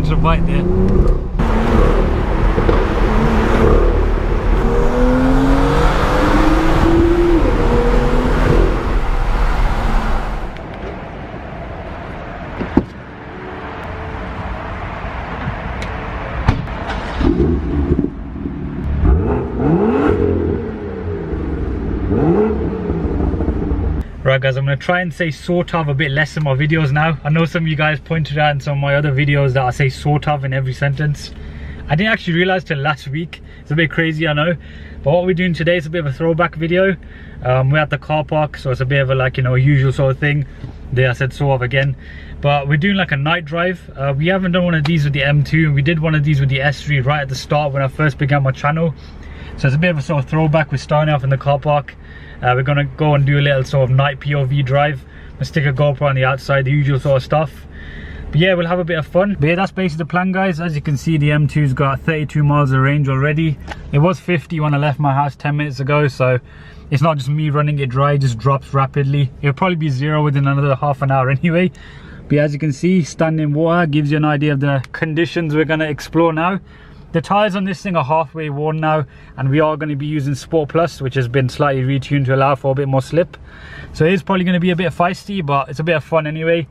wanted a bite there. Right guys, I'm going to try and say sort of a bit less in my videos now. I know some of you guys pointed out in some of my other videos that I say sort of in every sentence. I didn't actually realize till last week. It's a bit crazy, I know. But what we're doing today is a bit of a throwback video. We're at the car park, so it's a bit of a, like, you know, a usual sort of thing. There, I said sort of again. But we're doing like a night drive. We haven't done one of these with the M2, and we did one of these with the S3 right at the start when I first began my channel. So it's a bit of a sort of throwback. We're starting off in the car park. We're gonna go and do a little sort of night POV drive. We'll stick a GoPro on the outside, the usual sort of stuff. But yeah, we'll have a bit of fun. But yeah, that's basically the plan, guys. As you can see, the M2's got 32 miles of range already. It was 50 when I left my house 10 minutes ago, so it's not just me running it dry, it just drops rapidly. It'll probably be 0 within another half an hour anyway. But yeah, as you can see, standing water gives you an idea of the conditions we're gonna explore now. The tyres on this thing are halfway worn now, and we are going to be using Sport Plus, which has been slightly retuned to allow for a bit more slip. So it is probably going to be a bit feisty, but it's a bit of fun anyway.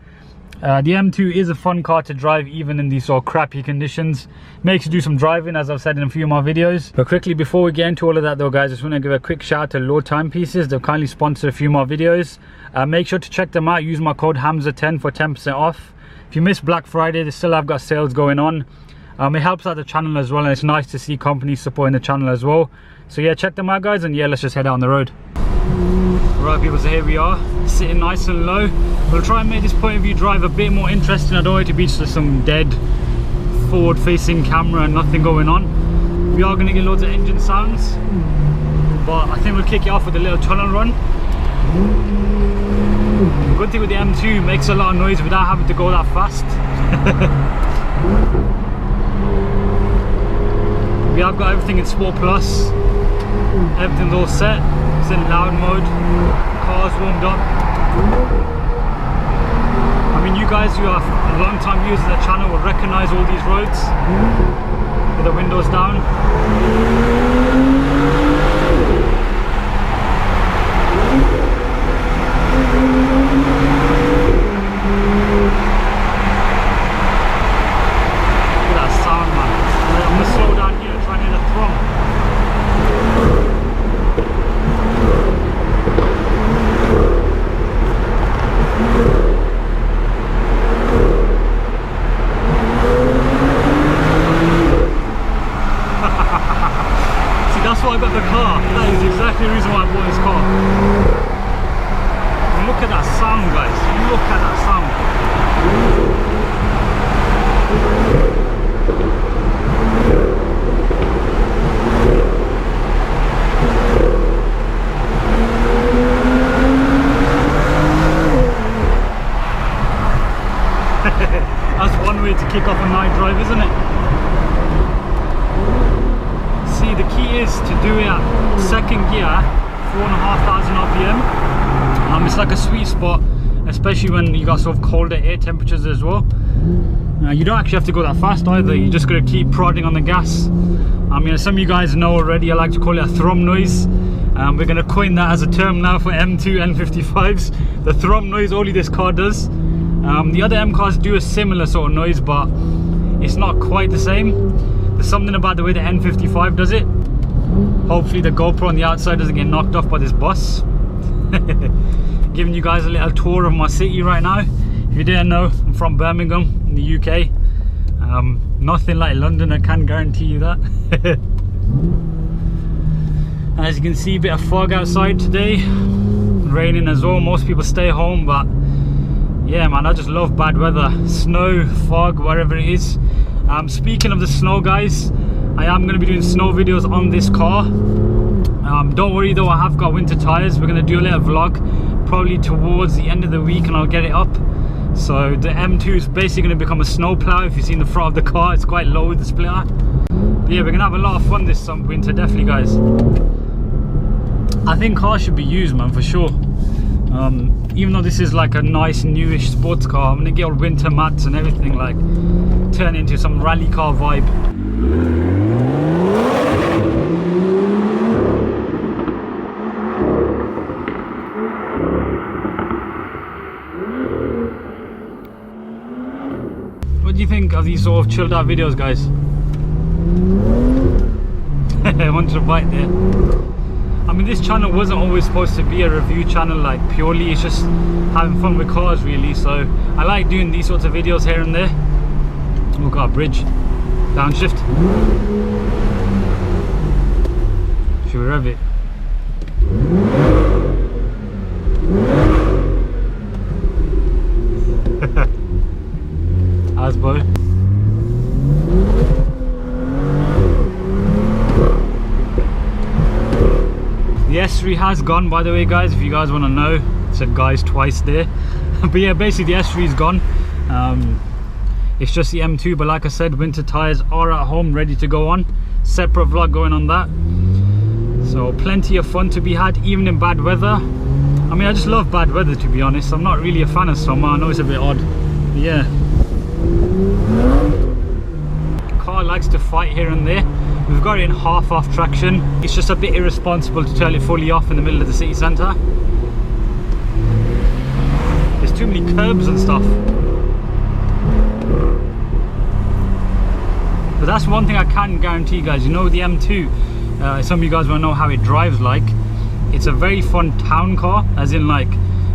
The M2 is a fun car to drive even in these sort of crappy conditions. Makes you do some driving, as I've said in a few of my videos. But quickly, before we get into all of that though, guys, I just want to give a quick shout out to Low Timepieces. They've kindly sponsored a few more videos. Make sure to check them out. Use my code HAMZA10 for 10% off. If you missed Black Friday, they still have got sales going on. It helps out the channel as well, and it's nice to see companies supporting the channel as well. So yeah, check them out, guys, and yeah, let's just head out on the road. Right people, so here we are, sitting nice and low. We'll try and make this point of view drive a bit more interesting. I don't want it to be just some dead forward facing camera and nothing going on. We are going to get loads of engine sounds, but I think we'll kick it off with a little tunnel run. The good thing with the M2, it makes a lot of noise without having to go that fast. We have got everything in Sport Plus. Everything's all set. It's in loud mode. Car's warmed up. I mean, you guys who are long time viewers of the channel will recognise all these roads with the windows down. Look at that sound, man. I'm going to slow down here and try and hit a thrum. See, that's why I got the car. That is exactly the reason why I bought this car. And look at that sound, guys. Look at that sound. That's one way to kick off a night drive, isn't it? See, the key is to do it at second gear, 4,500 RPM. It's like a sweet spot, especially when you got sort of colder air temperatures as well. You don't actually have to go that fast either. You just got to keep prodding on the gas. I mean, some of you guys know already, I like to call it a thrum noise. We're going to coin that as a term now for M2 N55s. The thrum noise only this car does. The other M cars do a similar sort of noise, but it's not quite the same. There's something about the way the N55 does it. Hopefully the GoPro on the outside doesn't get knocked off by this bus. Giving you guys a little tour of my city right now. If you didn't know, I'm from Birmingham in the UK. Nothing like London, I can guarantee you that. As you can see, a bit of fog outside today. Raining as well. Most people stay home, but yeah, man, I just love bad weather. Snow, fog, wherever it is. Speaking of the snow, guys, I am going to be doing snow videos on this car. Don't worry though, I have got winter tires. We're going to do a little vlog probably towards the end of the week, and I'll get it up. So the M2 is basically going to become a snow plow. If you've seen the front of the car, it's quite low with the splitter. But yeah, we're going to have a lot of fun this winter, definitely, guys. I think cars should be used, man, for sure. Even though this is like a nice newish sports car, I'm gonna get all winter mats and everything, like turn into some rally car vibe. What do you think of these sort of chilled out videos, guys? I wanted to bite there. I mean, this channel wasn't always supposed to be a review channel, like purely, it's just having fun with cars really, so I like doing these sorts of videos here and there. We've got a bridge, downshift. Should we rev it? Asbo. The S3 has gone, by the way, guys, if you guys want to know. It said guys twice there. But yeah, basically the S3 is gone. It's just the M2, but like I said, winter tires are at home, ready to go on. Separate vlog going on that. So plenty of fun to be had, even in bad weather. I mean, I just love bad weather, to be honest. I'm not really a fan of summer. I know it's a bit odd, but yeah. Car likes to fight here and there. We've got it in half off traction. It's just a bit irresponsible to turn it fully off in the middle of the city centre. There's too many curbs and stuff. But that's one thing I can guarantee, guys. You know, the M2, some of you guys want to know how it drives like. It's a very fun town car, as in like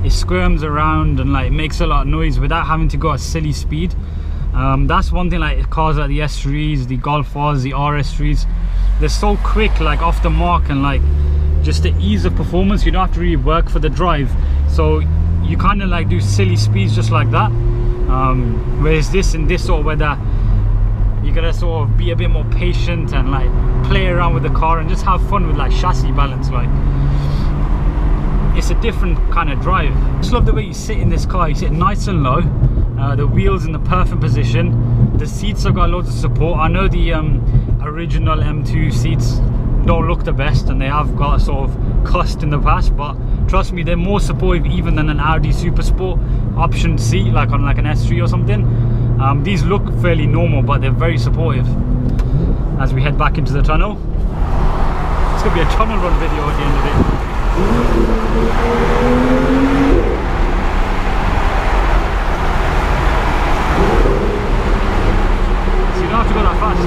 it squirms around and like makes a lot of noise without having to go at silly speed. That's one thing, like cars like the S3s, the Golf Rs, the RS3s, they're so quick, like off the mark, and like just the ease of performance, you don't have to really work for the drive, so you kind of like do silly speeds just like that. Whereas this, in this sort of weather, you gotta sort of be a bit more patient and like play around with the car and just have fun with like chassis balance. Like, it's a different kind of drive. I just love the way you sit in this car. You sit nice and low, the wheels in the perfect position, the seats have got loads of support. I know the original M2 seats don't look the best and they have got a sort of cost in the past, but trust me, they're more supportive even than an Audi Super Sport option seat, like on like an S3 or something. These look fairly normal, but they're very supportive. As we head back into the tunnel, it's gonna be a tunnel run video at the end of it. So you don't have to go that fast.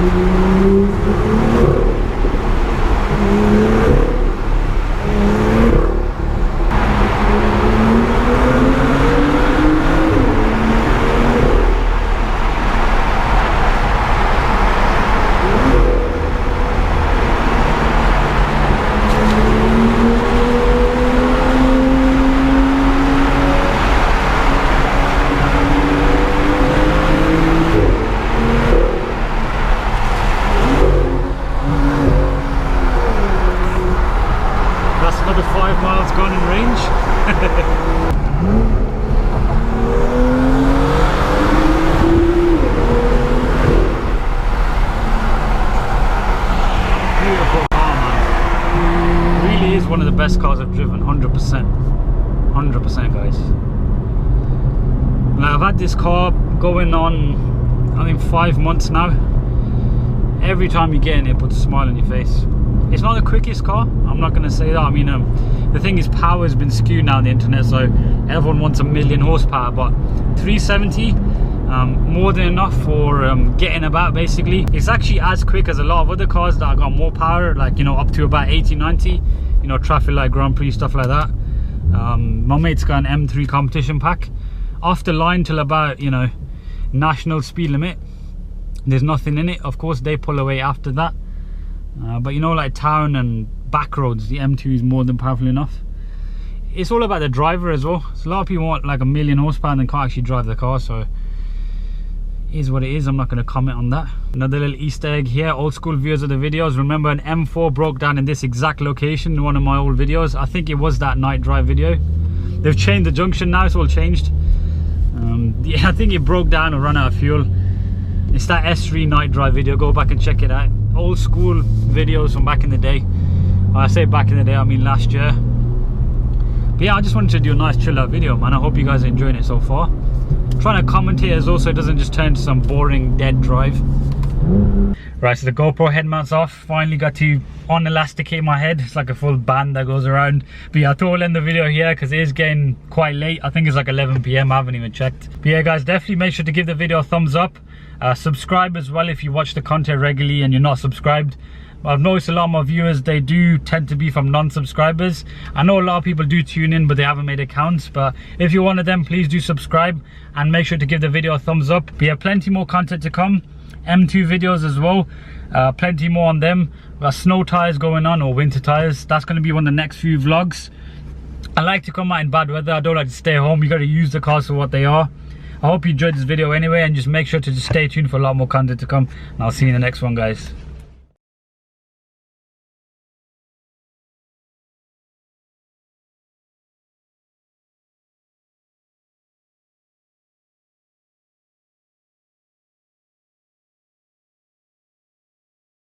Another 5 miles gone in range. Beautiful car, man. Really is one of the best cars I've driven, 100%. 100%, guys. Now, I've had this car going on, I think, 5 months now. Every time you get in it, it puts a smile on your face. It's not the quickest car, I'm not going to say that. I mean, the thing is, power has been skewed now on the internet, so everyone wants 1,000,000 horsepower, but 370, more than enough for getting about, basically. It's actually as quick as a lot of other cars that have got more power, like, you know, up to about 80, 90, you know, traffic light, Grand Prix, stuff like that. My mate's got an M3 competition pack. Off the line till about, you know, national speed limit. There's nothing in it. Of course, they pull away after that. But you know, like town and back roads, the M2 is more than powerful enough. It's all about the driver as well. So a lot of people want like 1,000,000 horsepower and then can't actually drive the car, so it is what it is. I'm not going to comment on that. Another little Easter egg here. Old school viewers of the videos, remember an M4 broke down in this exact location in one of my old videos. I think it was that night drive video. They've changed the junction now, it's all changed. Yeah, I think it broke down or ran out of fuel. It's that S3 night drive video. Go back and check it out. Old school videos from back in the day. When I say back in the day, I mean last year. But yeah, I just wanted to do a nice chill out video, man. I hope you guys are enjoying it so far. Trying to commentate as well so it doesn't just turn to some boring dead drive. Right, so the GoPro head mounts off. Finally got to unelasticate my head. It's like a full band that goes around. But yeah, I thought I'll end the video here because it is getting quite late. I think it's like 11 PM, I haven't even checked. But yeah guys, definitely make sure to give the video a thumbs up. Subscribe as well if you watch the content regularly and you're not subscribed. I've noticed a lot of my viewers, they do tend to be from non-subscribers. I know a lot of people do tune in, but they haven't made accounts. But if you're one of them, please do subscribe and make sure to give the video a thumbs up. But yeah, plenty more content to come. M2 videos as well, plenty more on them. We've got snow tires going on, or winter tires. That's going to be one of the next few vlogs. I like to come out in bad weather. I don't like to stay home. You got to use the cars for what they are. I hope you enjoyed this video anyway, and just make sure to just stay tuned for a lot more content to come, and I'll see you in the next one, guys.